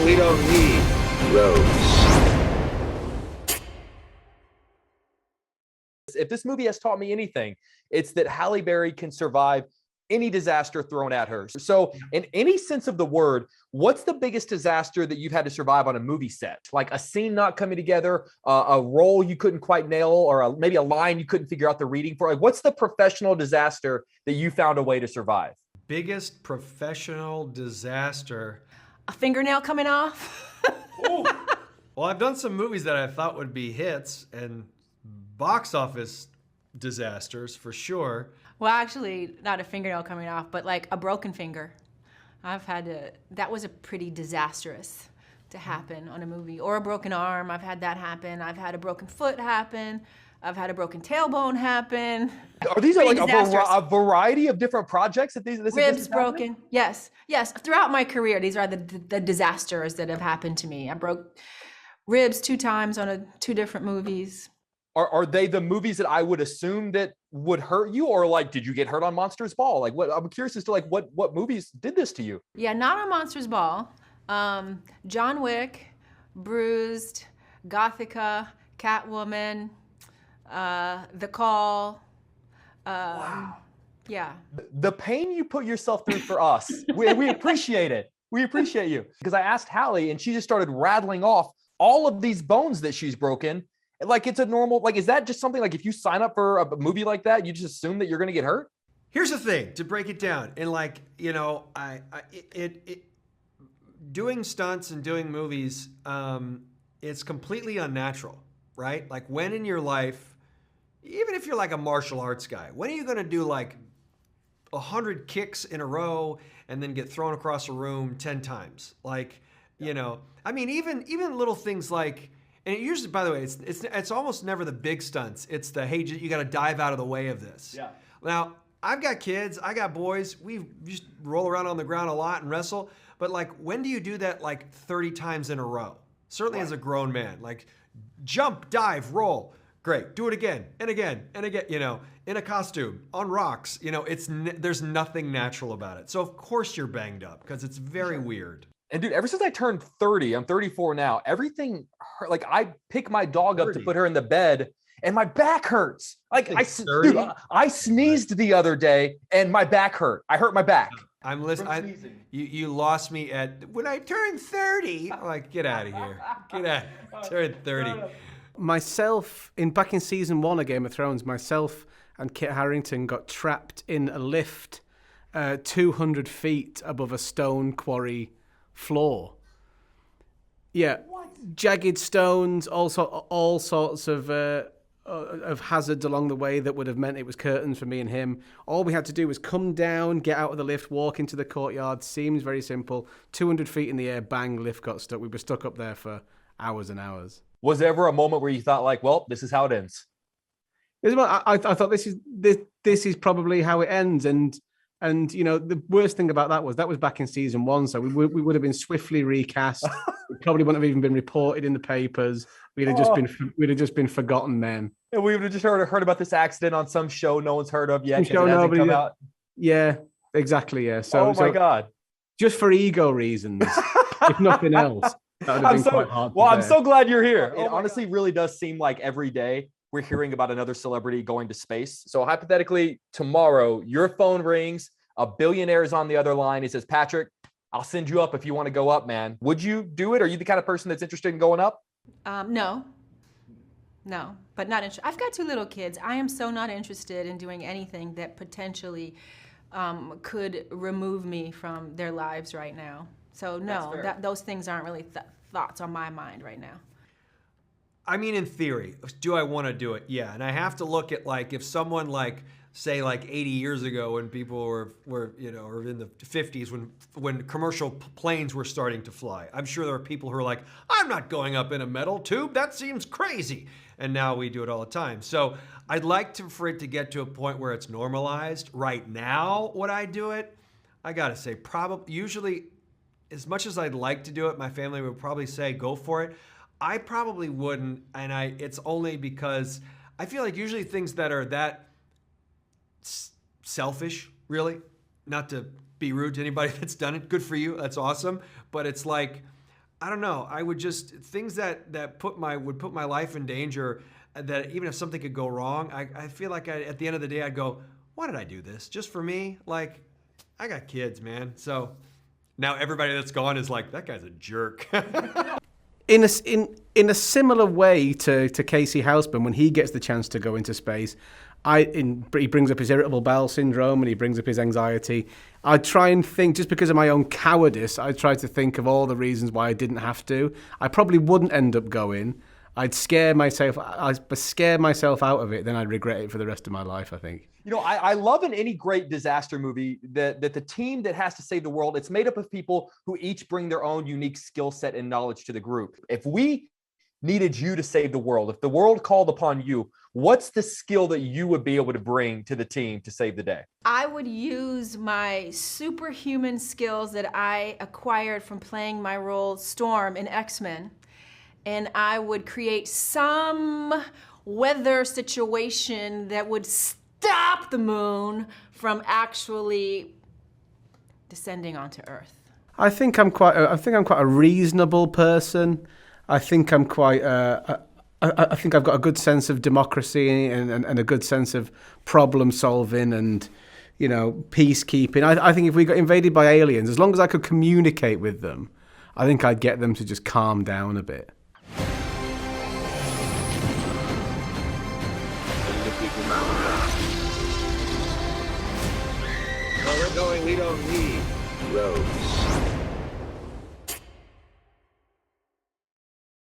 we don't need roads. If this movie has taught me anything, it's that Halle Berry can survive any disaster thrown at her. So in any sense of the word, what's the biggest disaster that you've had to survive on a movie set? Like a scene not coming together, a role you couldn't quite nail, or maybe a line you couldn't figure out the reading for? Like, what's the professional disaster that you found a way to survive? Biggest professional disaster. A fingernail coming off. Well, I've done some movies that I thought would be hits and box office disasters for sure. Well, actually, not a fingernail coming off, but like a broken finger. That was a pretty disastrous to happen on a movie. Or a broken arm, I've had that happen. I've had a broken foot happen. I've had a broken tailbone happen. Are these like a variety of different projects that this Ribs broken, yes. Throughout my career, these are the disasters that have happened to me. I broke ribs 2 times on 2 different movies. Are they the movies that I would assume that would hurt you, or like, did you get hurt on Monsters Ball? Like, what I'm curious as to like what movies did this to you? Yeah, not on Monsters Ball. John Wick, Bruised, Gothica, Catwoman, The Call. Wow. Yeah. The pain you put yourself through for us, we appreciate it. We appreciate you. Because I asked Halle, and she just started rattling off all of these bones that she's broken. Like, it's a normal, like, is that just something, like, if you sign up for a movie like that, you just assume that you're going to get hurt? Here's the thing, to break it down, and like, you know, doing stunts and doing movies, it's completely unnatural, right? Like, when in your life, even if you're like a martial arts guy, when are you going to do like 100 kicks in a row and then get thrown across a room 10 times? Like, you know, I mean, even little things like, and it usually, by the way, it's almost never the big stunts. It's the, hey, you got to dive out of the way of this. Yeah. Now, I've got kids, I got boys. We just roll around on the ground a lot and wrestle. But like, when do you do that like 30 times in a row? Certainly as a grown man. Like, jump, dive, roll. Great. Do it again and again and again. You know, in a costume, on rocks. You know, there's nothing natural about it. So of course you're banged up because it's very weird. And dude, ever since I turned 30, I'm 34 now, everything hurt. Like, I pick my dog up to put her in the bed and my back hurts. Like, I sneezed the other day and my back hurt. I hurt my back. I'm listening. You lost me at when I turned 30. I'm like, get out of here. Get out. Turned 30. Myself, back in season 1 of Game of Thrones, myself and Kit Harington got trapped in a lift 200 feet above a stone quarry floor. Yeah, what? Jagged stones, all sorts of hazards along the way that would have meant it was curtains for me and him. All we had to do was come down, get out of the lift, walk into the courtyard. Seems very simple. 200 feet in the air, bang, lift got stuck. We were stuck up there for hours and hours. Was there ever a moment where you thought like, well, this is how it ends? I thought this is probably how it ends, and you know, the worst thing about that was back in season 1, so we would have been swiftly recast. We probably wouldn't have even been reported in the papers. We'd have just been forgotten then. And we would have just heard about this accident on some show no one's heard of yet. Yeah, exactly. Yeah. So, my God. Just for ego reasons, if nothing else. I'm so glad you're here. It honestly really does seem like every day we're hearing about another celebrity going to space. So hypothetically, tomorrow, your phone rings, a billionaire is on the other line. He says, Patrick, I'll send you up if you want to go up, man. Would you do it? Are you the kind of person that's interested in going up? No, but not interested. I've got 2 little kids. I am so not interested in doing anything that potentially could remove me from their lives right now. So no, those things aren't really thoughts on my mind right now. I mean, in theory, do I want to do it? Yeah, and I have to look at like if someone like say like 80 years ago when people were you know, or in the 50s when commercial planes were starting to fly. I'm sure there are people who are like, I'm not going up in a metal tube. That seems crazy. And now we do it all the time. So I'd like for it to get to a point where it's normalized. Right now, would I do it? I got to say, usually, as much as I'd like to do it, my family would probably say, go for it. I probably wouldn't, and it's only because I feel like usually things that are that selfish, really, not to be rude to anybody that's done it, good for you, that's awesome, but it's like, I don't know. I would just things that would put my life in danger. That even if something could go wrong, I feel like at the end of the day I'd go, why did I do this? Just for me? Like, I got kids, man. So now everybody that's gone is like, that guy's a jerk. In a similar way to Casey Houseman, when he gets the chance to go into space, he brings up his irritable bowel syndrome and he brings up his anxiety. I try and think, just because of my own cowardice, I try to think of all the reasons why I didn't have to. I probably wouldn't end up going. I'd scare myself out of it, then I'd regret it for the rest of my life, I think. You know, I love in any great disaster movie that the team that has to save the world, it's made up of people who each bring their own unique skill set and knowledge to the group. If we needed you to save the world, if the world called upon you, what's the skill that you would be able to bring to the team to save the day? I would use my superhuman skills that I acquired from playing my role Storm in X-Men, and I would create some weather situation that would stop the moon from actually descending onto Earth. I think I'm quite a reasonable person. I think I'm quite. I think I've got a good sense of democracy and a good sense of problem solving and, you know, peacekeeping. I think if we got invaded by aliens, as long as I could communicate with them, I think I'd get them to just calm down a bit. Where we're going, we don't need roads.